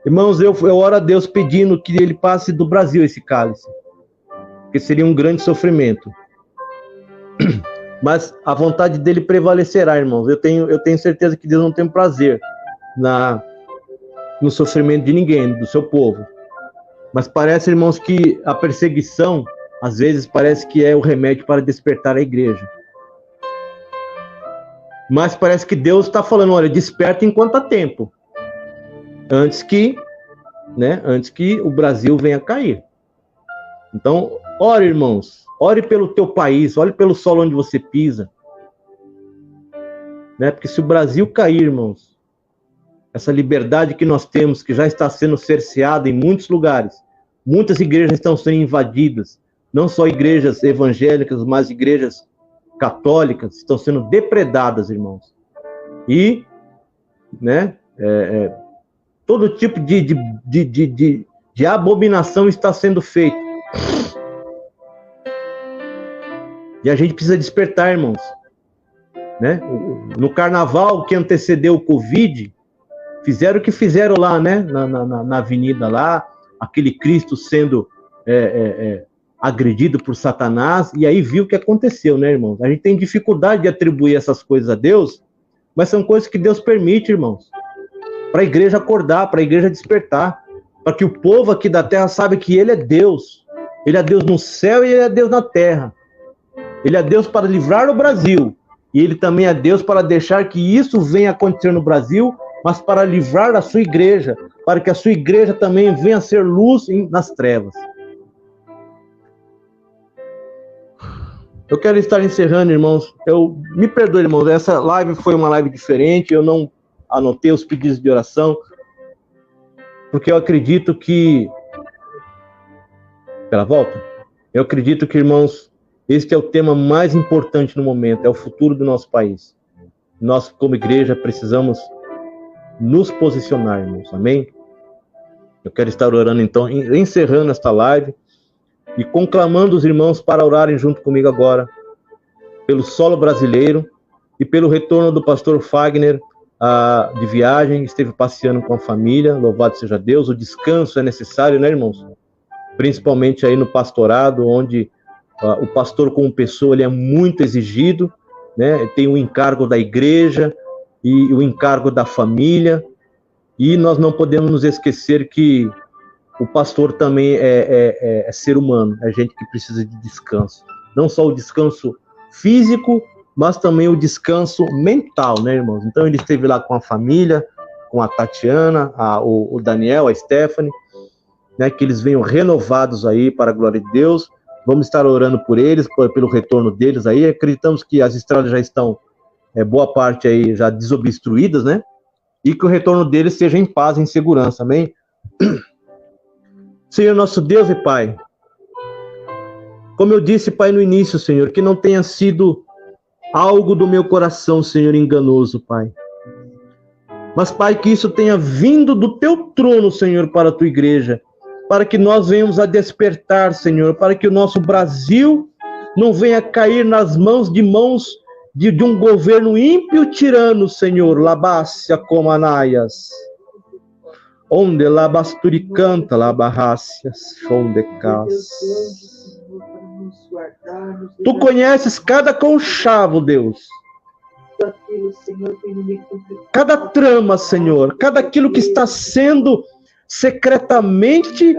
Irmãos, eu oro a Deus pedindo que ele passe do Brasil esse cálice, porque seria um grande sofrimento. Mas a vontade dele prevalecerá, irmãos. Eu tenho certeza que Deus não tem prazer no sofrimento de ninguém, do seu povo. Mas parece, irmãos, que a perseguição, às vezes, parece que é o remédio para despertar a igreja. Mas parece que Deus está falando, olha, desperta enquanto há tempo. Antes que o Brasil venha a cair. Então, ore, irmãos. Ore pelo teu país. Ore pelo solo onde você pisa. né? Porque se o Brasil cair, irmãos, essa liberdade que nós temos, que já está sendo cerceada em muitos lugares, muitas igrejas estão sendo invadidas, não só igrejas evangélicas, mas igrejas católicas estão sendo depredadas, irmãos. E, né, todo tipo de abominação está sendo feito. E a gente precisa despertar, irmãos. Né? No carnaval que antecedeu o Covid, fizeram o que fizeram lá, né? Na avenida lá, aquele Cristo sendo agredido por Satanás, e aí viu o que aconteceu, né, irmãos? A gente tem dificuldade de atribuir essas coisas a Deus, mas são coisas que Deus permite, irmãos, para a igreja acordar, para a igreja despertar, para que o povo aqui da terra saiba que Ele é Deus. Ele é Deus no céu e Ele é Deus na terra. Ele é Deus para livrar o Brasil, e Ele também é Deus para deixar que isso venha acontecer no Brasil, mas para livrar a sua igreja, para que a sua igreja também venha a ser luz nas trevas. Eu quero estar encerrando, irmãos. Me perdoe, irmãos, essa live foi uma live diferente, eu não anotei os pedidos de oração, porque eu acredito que... Pela volta? Eu acredito que, irmãos, este é o tema mais importante no momento, é o futuro do nosso país. Nós, como igreja, precisamos nos posicionar, irmãos, amém? Eu quero estar orando, então, encerrando esta live, e conclamando os irmãos para orarem junto comigo agora, pelo solo brasileiro e pelo retorno do pastor Fagner de viagem, esteve passeando com a família, louvado seja Deus. O descanso é necessário, né, irmãos? Principalmente aí no pastorado, onde o pastor como pessoa ele é muito exigido, né? Tem o encargo da igreja e o encargo da família, e nós não podemos nos esquecer que o pastor também é ser humano, é gente que precisa de descanso. Não só o descanso físico, mas também o descanso mental, né, irmãos? Então ele esteve lá com a família, com a Tatiana, o Daniel, a Stephanie, né, que eles venham renovados aí para a glória de Deus. Vamos estar orando por eles, pelo retorno deles aí. Acreditamos que as estradas já estão, boa parte aí, já desobstruídas, né? E que o retorno deles seja em paz, em segurança, amém? Senhor nosso Deus e Pai, como eu disse, Pai, no início, Senhor, que não tenha sido algo do meu coração, Senhor, enganoso, Pai. Mas, Pai, que isso tenha vindo do Teu trono, Senhor, para a Tua igreja, para que nós venhamos a despertar, Senhor, para que o nosso Brasil não venha cair nas mãos de um governo ímpio tirano, Senhor, labácia comanaias. Onde labasturi canta, labarrácias, chondecas. Tu conheces cada conchavo, Deus. Cada trama, Senhor. Cada aquilo que está sendo secretamente,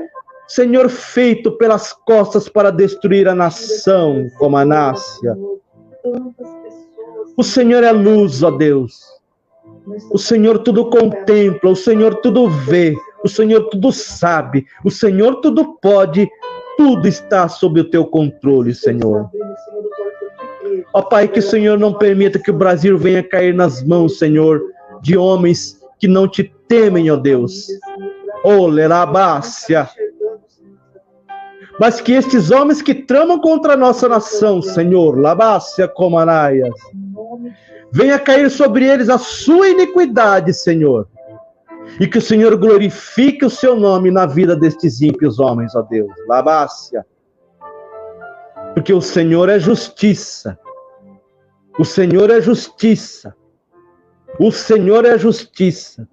Senhor, feito pelas costas para destruir a nação, como a Nácia. O Senhor é luz, ó Deus. O Senhor tudo contempla, o Senhor tudo vê, o Senhor tudo sabe, o Senhor tudo pode, tudo está sob o teu controle, Senhor. Ó Pai, que o Senhor não permita que o Brasil venha cair nas mãos, Senhor, de homens que não te temem, ó Deus. Oh, lerabácia. Mas que estes homens que tramam contra a nossa nação, Senhor, labácia comanaias, venha cair sobre eles a sua iniquidade, Senhor. E que o Senhor glorifique o seu nome na vida destes ímpios homens, ó Deus. Labácia. Porque o Senhor é justiça. O Senhor é justiça. O Senhor é justiça.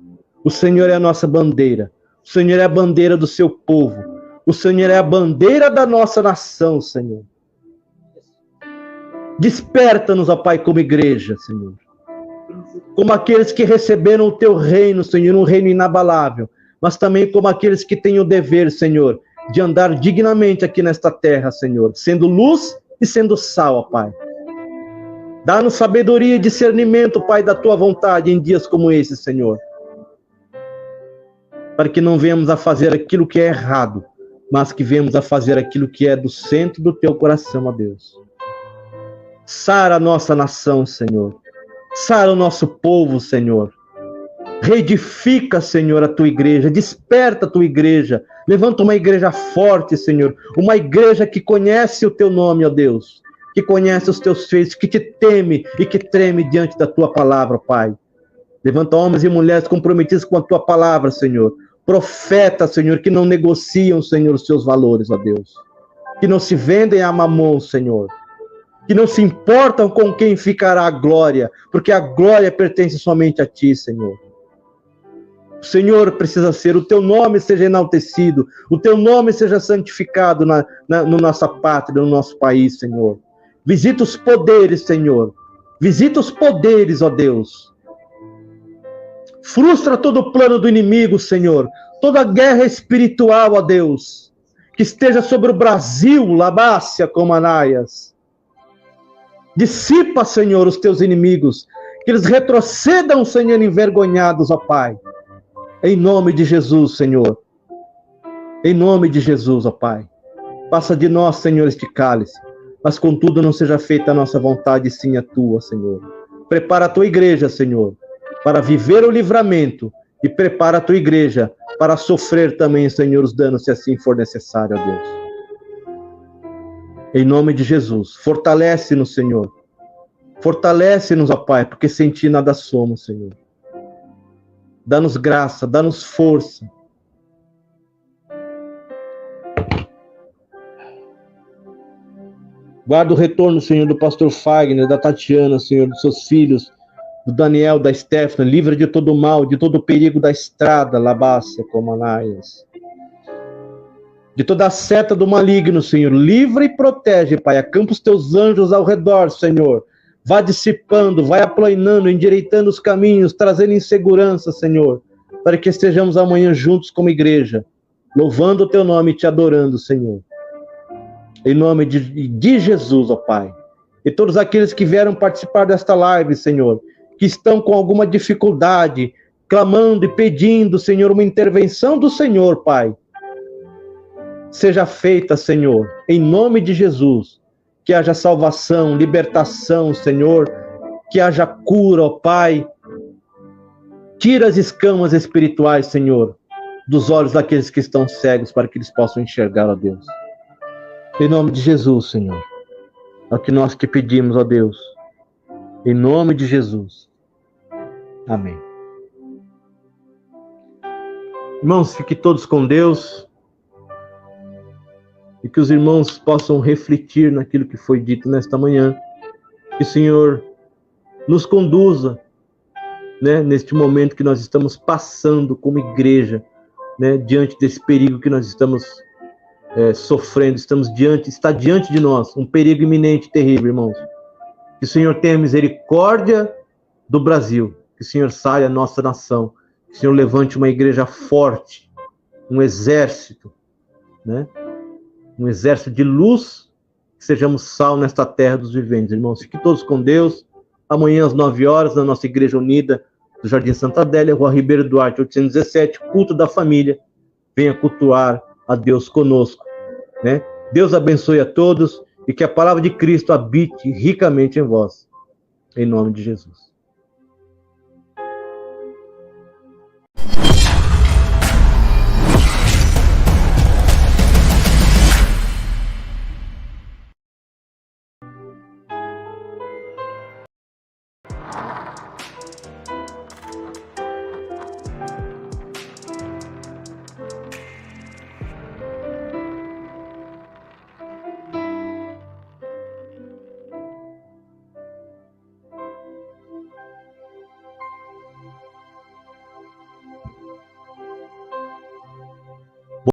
O Senhor é a nossa bandeira. O Senhor é a bandeira do seu povo. O Senhor é a bandeira da nossa nação, Senhor. Desperta-nos, ó Pai, como igreja, Senhor. Como aqueles que receberam o teu reino, Senhor, um reino inabalável. Mas também como aqueles que têm o dever, Senhor, de andar dignamente aqui nesta terra, Senhor. Sendo luz e sendo sal, ó Pai. Dá-nos sabedoria e discernimento, Pai, da tua vontade em dias como esse, Senhor. Para que não venhamos a fazer aquilo que é errado, mas que venhamos a fazer aquilo que é do centro do teu coração, ó Deus. Sara a nossa nação, Senhor. Sara o nosso povo, Senhor. Reedifica, Senhor, a tua igreja. Desperta a tua igreja. Levanta uma igreja forte, Senhor. Uma igreja que conhece o teu nome, ó Deus. Que conhece os teus feitos, que te teme e que treme diante da tua palavra, Pai. Levanta homens e mulheres comprometidos com a tua palavra, Senhor. Profetas, Senhor, que não negociam, Senhor, os seus valores, ó Deus. Que não se vendem a mamon, Senhor. Que não se importam com quem ficará a glória, porque a glória pertence somente a ti, Senhor. O Senhor precisa ser, o teu nome seja enaltecido, o teu nome seja santificado na nossa pátria, no nosso país, Senhor. Visita os poderes, Senhor. Visita os poderes, ó Deus. Frustra todo o plano do inimigo, Senhor. Toda guerra espiritual, ó Deus. Que esteja sobre o Brasil, Labácia, como Anaias. Dissipa, Senhor, os teus inimigos. Que eles retrocedam, Senhor, envergonhados, ó Pai. Em nome de Jesus, Senhor. Em nome de Jesus, ó Pai. Passa de nós, Senhor, este cálice. Mas, contudo, não seja feita a nossa vontade, sim a tua, Senhor. Prepara a tua igreja, Senhor, para viver o livramento. E prepara a tua igreja para sofrer também, Senhor, os danos, se assim for necessário, ó Deus. Em nome de Jesus. Fortalece-nos, Senhor. Fortalece-nos, ó Pai, porque sem ti nada somos, Senhor. Dá-nos graça, dá-nos força. Guarda o retorno, Senhor, do pastor Fagner, da Tatiana, Senhor, dos seus filhos, do Daniel, da Stephanie. Livra de todo mal, de todo o perigo da estrada, Labácia, como Anaias. De toda a seta do maligno, Senhor. Livra e protege, Pai. Acampa os teus anjos ao redor, Senhor. Vá dissipando, vai aplainando, endireitando os caminhos, trazendo insegurança, Senhor, para que estejamos amanhã juntos como igreja, louvando o teu nome e te adorando, Senhor. Em nome de Jesus, ó Pai. E todos aqueles que vieram participar desta live, Senhor, que estão com alguma dificuldade, clamando e pedindo, Senhor, uma intervenção do Senhor, Pai. Seja feita, Senhor, em nome de Jesus. Que haja salvação, libertação, Senhor. Que haja cura, ó Pai. Tira as escamas espirituais, Senhor, dos olhos daqueles que estão cegos, para que eles possam enxergar, ó Deus. Em nome de Jesus, Senhor. É o que nós te pedimos, ó Deus. Em nome de Jesus. Amém. Irmãos, fiquem todos com Deus. E que os irmãos possam refletir naquilo que foi dito nesta manhã. Que o Senhor nos conduza, né, neste momento que nós estamos passando como igreja, né, diante desse perigo que nós estamos sofrendo, está diante de nós um perigo iminente, terrível, irmãos. Que o Senhor tenha misericórdia do Brasil, que o Senhor saia a nossa nação, que o Senhor levante uma igreja forte, um exército, né? Um exército de luz, que sejamos sal nesta terra dos viventes, irmãos. Fiquem todos com Deus. Amanhã às 9 horas, na nossa Igreja Unida do Jardim Santa Adélia, Rua Ribeiro Duarte, 817, culto da família. Venha cultuar a Deus conosco, né? Deus abençoe a todos e que a palavra de Cristo habite ricamente em vós. Em nome de Jesus.